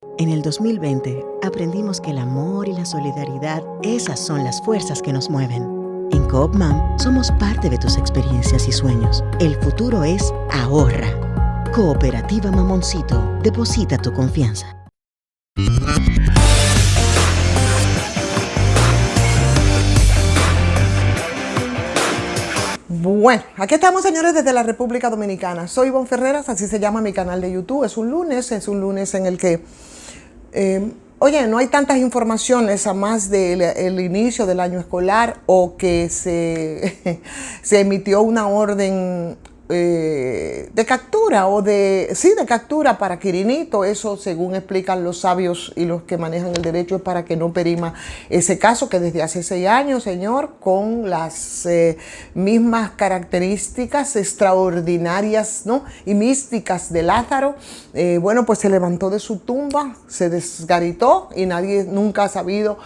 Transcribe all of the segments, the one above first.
En el 2020 aprendimos que el amor y la solidaridad, esas son las fuerzas que nos mueven. En Coop Mam somos parte de tus experiencias y sueños. El futuro es ahorra. Cooperativa Mamoncito, deposita tu confianza. Bueno, aquí estamos, señores, desde la República Dominicana. Soy Ivonne Ferreras, así se llama mi canal de YouTube. Es un lunes en el que, no hay tantas informaciones a más del inicio del año escolar o que se emitió una orden de captura de captura para Quirinito. Eso, según explican los sabios y los que manejan el derecho, es para que no perima ese caso que desde hace 6 años, señor, con las mismas características extraordinarias, ¿no?, y místicas de Lázaro, pues se levantó de su tumba, se desgaritó y nadie nunca ha sabido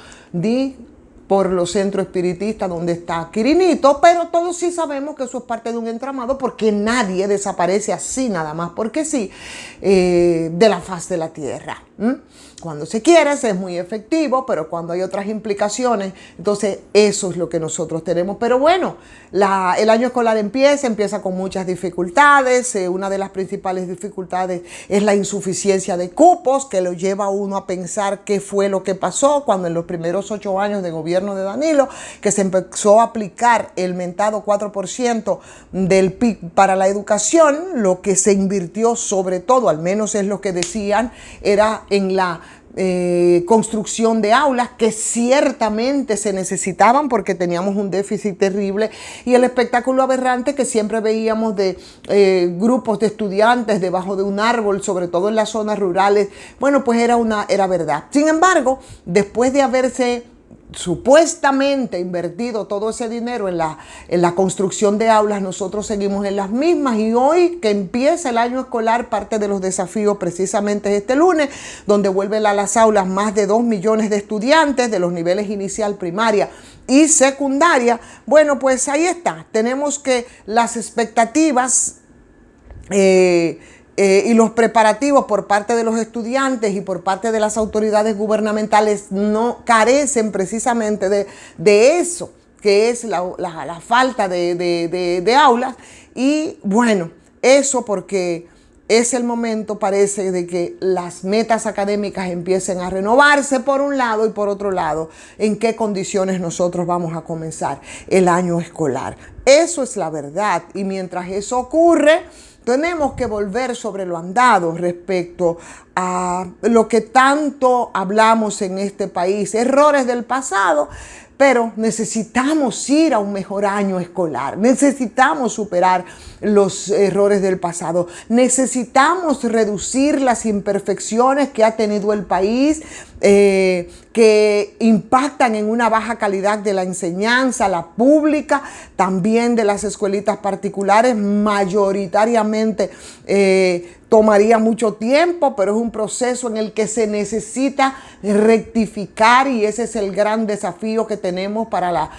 por los centros espiritistas donde está Quirinito, pero todos sí sabemos que eso es parte de un entramado, porque nadie desaparece así nada más porque sí de la faz de la tierra. Cuando se quiere es muy efectivo, pero cuando hay otras implicaciones, entonces eso es lo que nosotros tenemos. Pero bueno, el año escolar empieza con muchas dificultades. Una de las principales dificultades es la insuficiencia de cupos, que lo lleva a uno a pensar qué fue lo que pasó cuando en los primeros 8 años de gobierno de Danilo, que se empezó a aplicar el mentado 4% del PIB para la educación, lo que se invirtió sobre todo, al menos es lo que decían, era en la construcción de aulas, que ciertamente se necesitaban porque teníamos un déficit terrible, y el espectáculo aberrante que siempre veíamos de grupos de estudiantes debajo de un árbol, sobre todo en las zonas rurales, pues era verdad. Sin embargo, después de haberse supuestamente invertido todo ese dinero en la construcción de aulas, nosotros seguimos en las mismas, y hoy que empieza el año escolar, parte de los desafíos precisamente es este lunes, donde vuelven a las aulas más de 2 millones de estudiantes de los niveles inicial, primaria y secundaria. Pues ahí está, tenemos que las expectativas y los preparativos por parte de los estudiantes y por parte de las autoridades gubernamentales no carecen precisamente de eso, que es la falta de aulas. Y bueno, eso porque es el momento, parece, de que las metas académicas empiecen a renovarse por un lado, y por otro lado, en qué condiciones nosotros vamos a comenzar el año escolar. Eso es la verdad, y mientras eso ocurre, tenemos que volver sobre lo andado respecto a lo que tanto hablamos en este país, errores del pasado, pero necesitamos ir a un mejor año escolar, necesitamos superar los errores del pasado, necesitamos reducir las imperfecciones que ha tenido el país, que impactan en una baja calidad de la enseñanza, la pública, también de las escuelitas particulares, mayoritariamente tomaría mucho tiempo, pero es un proceso en el que se necesita rectificar, y ese es el gran desafío que tenemos para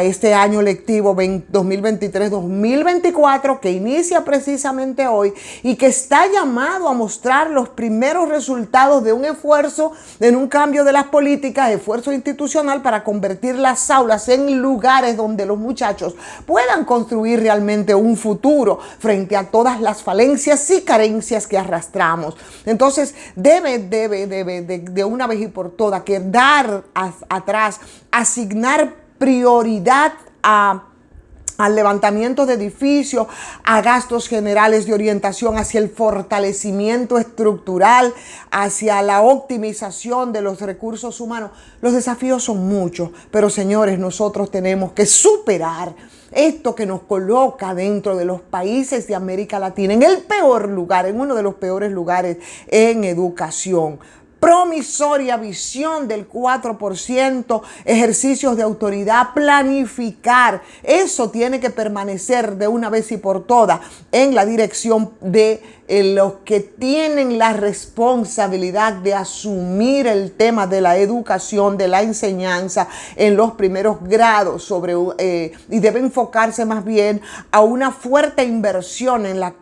este año lectivo 2023-2024, que inicia precisamente hoy y que está llamado a mostrar los primeros resultados de un esfuerzo en un cambio de las políticas, esfuerzo institucional para convertir las aulas en lugares donde los muchachos puedan construir realmente un futuro frente a todas las falencias y carencias que arrastramos. Entonces debe de una vez y por todas quedar atrás, asignar prioridad al levantamiento de edificios, a gastos generales de orientación hacia el fortalecimiento estructural, hacia la optimización de los recursos humanos. Los desafíos son muchos, pero señores, nosotros tenemos que superar esto que nos coloca dentro de los países de América Latina en el peor lugar, en uno de los peores lugares en educación. Promisoria visión del 4%, ejercicios de autoridad, planificar. Eso tiene que permanecer de una vez y por todas en la dirección de los que tienen la responsabilidad de asumir el tema de la educación, de la enseñanza en los primeros grados y debe enfocarse más bien a una fuerte inversión en la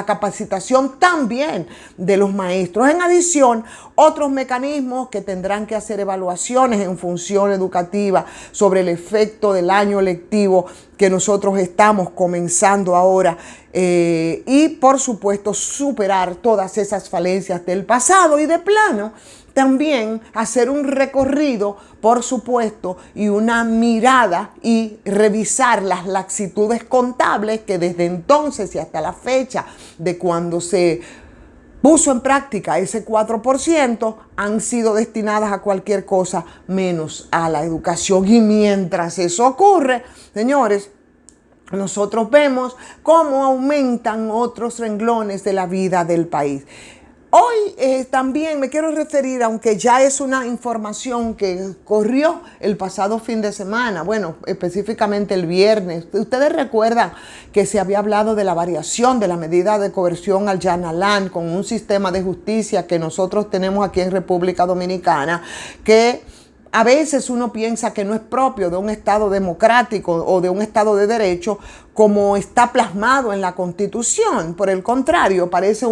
capacitación también de los maestros. En adición, otros mecanismos que tendrán que hacer evaluaciones en función educativa sobre el efecto del año lectivo que nosotros estamos comenzando ahora y por supuesto superar todas esas falencias del pasado y de plano también hacer un recorrido, por supuesto, y una mirada y revisar las laxitudes contables que desde entonces y hasta la fecha de cuando se puso en práctica ese 4%, han sido destinadas a cualquier cosa menos a la educación. Y mientras eso ocurre, señores, nosotros vemos cómo aumentan otros renglones de la vida del país. Hoy también me quiero referir, aunque ya es una información que corrió el pasado fin de semana, bueno, específicamente el viernes. Ustedes recuerdan que se había hablado de la variación de la medida de coerción al Yanalán con un sistema de justicia que nosotros tenemos aquí en República Dominicana, que a veces uno piensa que no es propio de un Estado democrático o de un Estado de derecho como está plasmado en la Constitución. Por el contrario, parece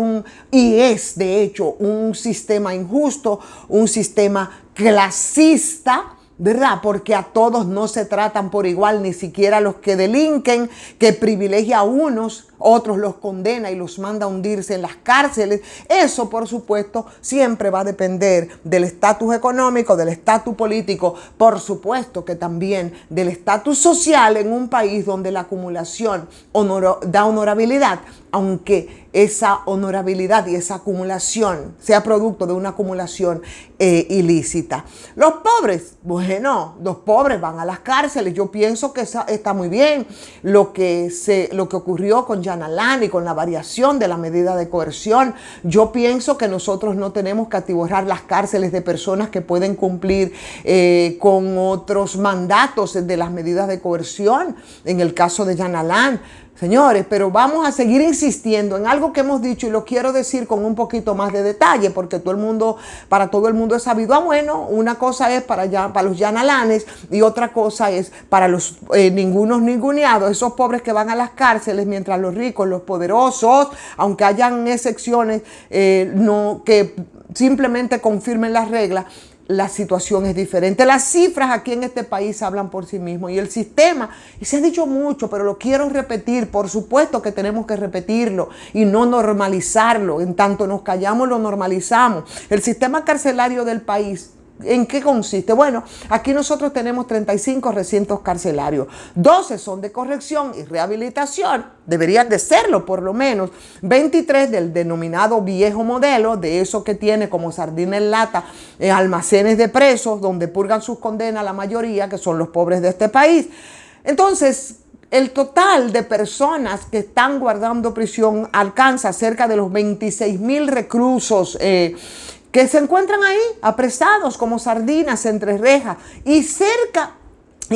y es de hecho un sistema injusto, un sistema clasista, ¿verdad? Porque a todos no se tratan por igual, ni siquiera los que delinquen, que privilegia a unos, otros los condena y los manda a hundirse en las cárceles. Eso, por supuesto, siempre va a depender del estatus económico, del estatus político, por supuesto que también del estatus social en un país donde la acumulación da honorabilidad, aunque esa honorabilidad y esa acumulación sea producto de una acumulación ilícita. Los pobres, bueno, los pobres van a las cárceles. Yo pienso que está muy bien lo que ocurrió con Yanalán y con la variación de la medida de coerción. Yo pienso que nosotros no tenemos que atiborrar las cárceles de personas que pueden cumplir con otros mandatos de las medidas de coerción, en el caso de Yanalán. Señores, pero vamos a seguir insistiendo en algo que hemos dicho y lo quiero decir con un poquito más de detalle porque para todo el mundo es sabido. Bueno, una cosa es para los yanalanes y otra cosa es para los ningunos ninguneados, esos pobres que van a las cárceles mientras los ricos, los poderosos, aunque hayan excepciones que simplemente confirmen las reglas, la situación es diferente. Las cifras aquí en este país hablan por sí mismos y el sistema, y se ha dicho mucho, pero lo quiero repetir, por supuesto que tenemos que repetirlo y no normalizarlo. En tanto nos callamos, lo normalizamos. El sistema carcelario del país, ¿en qué consiste? Bueno, aquí nosotros tenemos 35 recintos carcelarios, 12 son de corrección y rehabilitación, deberían de serlo por lo menos, 23 del denominado viejo modelo, de eso que tiene como sardina en lata, almacenes de presos donde purgan sus condenas la mayoría, que son los pobres de este país. Entonces, el total de personas que están guardando prisión alcanza cerca de los 26,000 reclusos que se encuentran ahí apresados como sardinas entre rejas y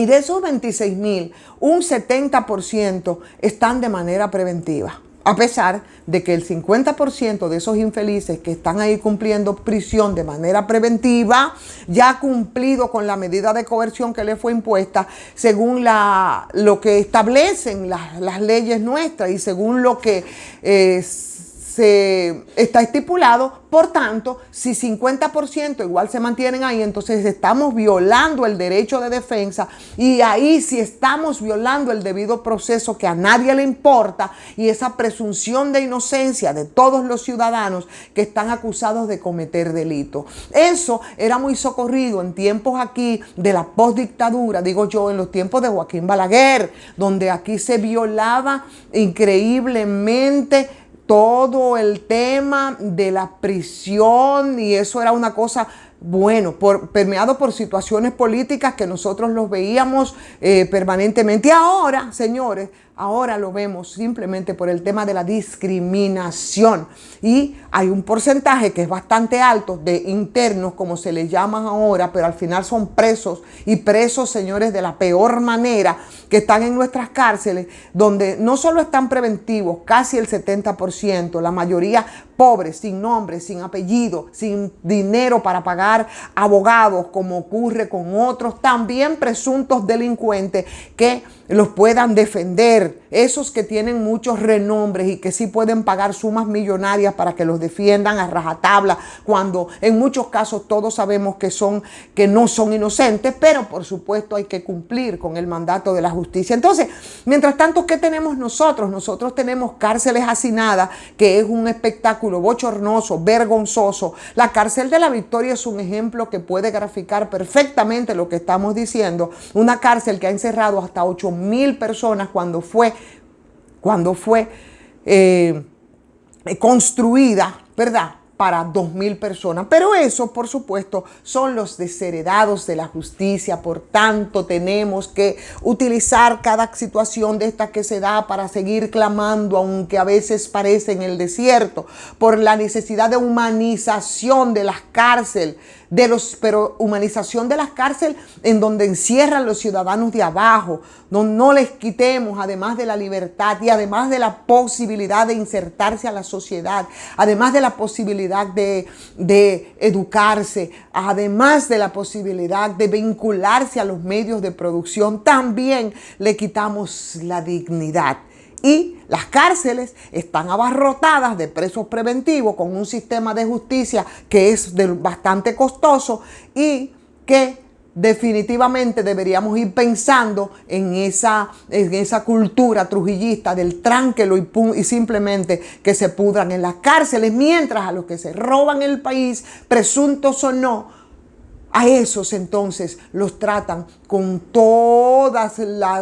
de esos 26,000, un 70% están de manera preventiva. A pesar de que el 50% de esos infelices que están ahí cumpliendo prisión de manera preventiva ya ha cumplido con la medida de coerción que le fue impuesta según lo que establecen las leyes nuestras y según lo que se está estipulado. Por tanto, si 50% igual se mantienen ahí, entonces estamos violando el derecho de defensa y ahí si estamos violando el debido proceso que a nadie le importa y esa presunción de inocencia de todos los ciudadanos que están acusados de cometer delito. Eso era muy socorrido en tiempos aquí de la postdictadura, digo yo, en los tiempos de Joaquín Balaguer, donde aquí se violaba increíblemente todo el tema de la prisión y eso era una cosa bueno, permeado por situaciones políticas que nosotros los veíamos permanentemente. Y ahora, señores, ahora lo vemos simplemente por el tema de la discriminación. Y hay un porcentaje que es bastante alto de internos, como se les llaman ahora, pero al final son presos, y presos, señores, de la peor manera, que están en nuestras cárceles, donde no solo están preventivos, casi el 70%, la mayoría pobres, sin nombre, sin apellido, sin dinero para pagar abogados, como ocurre con otros también presuntos delincuentes que los puedan defender, esos que tienen muchos renombres y que sí pueden pagar sumas millonarias para que los defiendan a rajatabla, cuando en muchos casos todos sabemos que no son inocentes, pero por supuesto hay que cumplir con el mandato de la justicia. Entonces, mientras tanto, ¿qué tenemos nosotros? Nosotros tenemos cárceles hacinadas, que es un espectáculo bochornoso, vergonzoso. La cárcel de la Victoria es un ejemplo que puede graficar perfectamente lo que estamos diciendo. Una cárcel que ha encerrado hasta 8,000 personas cuando fue construida, ¿verdad?, para 2,000 personas. Pero eso, por supuesto, son los desheredados de la justicia. Por tanto, tenemos que utilizar cada situación de esta que se da para seguir clamando, aunque a veces parece en el desierto, por la necesidad de humanización de las cárceles, pero humanización de las cárceles en donde encierran los ciudadanos de abajo, donde no les quitemos, además de la libertad y además de la posibilidad de insertarse a la sociedad, además de la posibilidad de educarse, además de la posibilidad de vincularse a los medios de producción, también le quitamos la dignidad. Y las cárceles están abarrotadas de presos preventivos con un sistema de justicia que es bastante costoso y que definitivamente deberíamos ir pensando en esa cultura trujillista del tránquelo y simplemente que se pudran en las cárceles, mientras a los que se roban el país, presuntos o no, a esos entonces los tratan con todos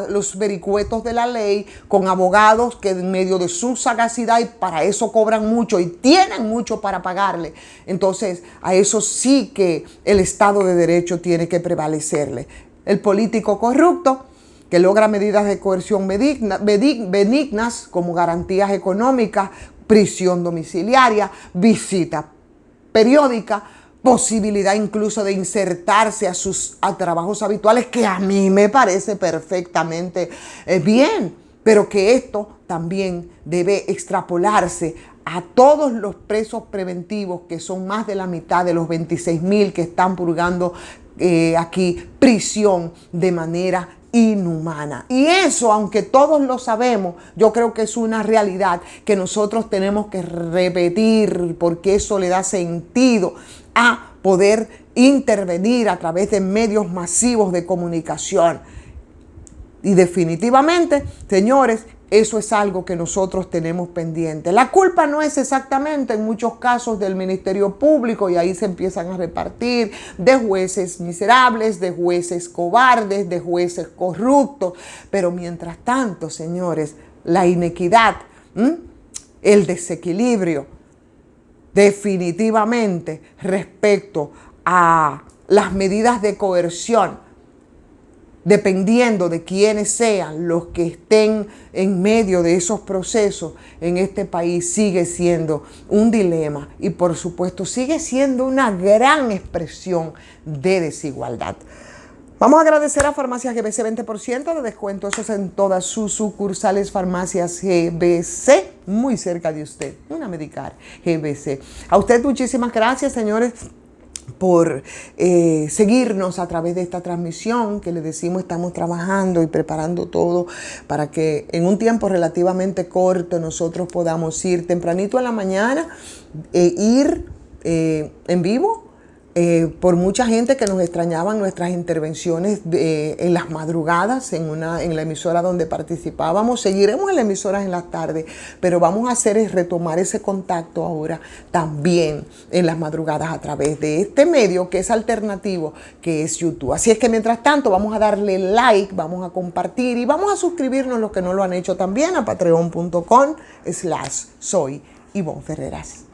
los vericuetos de la ley, con abogados que en medio de su sagacidad, y para eso cobran mucho y tienen mucho para pagarle. Entonces a eso sí que el Estado de Derecho tiene que prevalecerle. El político corrupto que logra medidas de coerción benignas como garantías económicas, prisión domiciliaria, visita periódica, posibilidad incluso de insertarse a trabajos habituales, que a mí me parece perfectamente bien, pero que esto también debe extrapolarse a todos los presos preventivos, que son más de la mitad de los 26,000 que están purgando aquí prisión de manera inhumana. Y eso, aunque todos lo sabemos, yo creo que es una realidad que nosotros tenemos que repetir, porque eso le da sentido a poder intervenir a través de medios masivos de comunicación. Y definitivamente, señores, eso es algo que nosotros tenemos pendiente. La culpa no es exactamente en muchos casos del Ministerio Público, y ahí se empiezan a repartir, de jueces miserables, de jueces cobardes, de jueces corruptos. Pero mientras tanto, señores, la inequidad, el desequilibrio, definitivamente respecto a las medidas de coerción, dependiendo de quiénes sean los que estén en medio de esos procesos en este país, sigue siendo un dilema y por supuesto sigue siendo una gran expresión de desigualdad. Vamos a agradecer a Farmacias GBC, 20% de descuento, eso es en todas sus sucursales. Farmacias GBC, muy cerca de usted, una Medicar GBC. A usted muchísimas gracias, señores, por seguirnos a través de esta transmisión, que les decimos estamos trabajando y preparando todo para que en un tiempo relativamente corto nosotros podamos ir tempranito en la mañana, ir en vivo. Por mucha gente que nos extrañaban nuestras intervenciones en las madrugadas en la emisora donde participábamos. Seguiremos en las emisoras en las tardes, pero vamos a hacer es retomar ese contacto ahora también en las madrugadas a través de este medio que es alternativo, que es YouTube. Así es que mientras tanto vamos a darle like, vamos a compartir y vamos a suscribirnos los que no lo han hecho también a patreon.com/soy Ivonne Ferreras.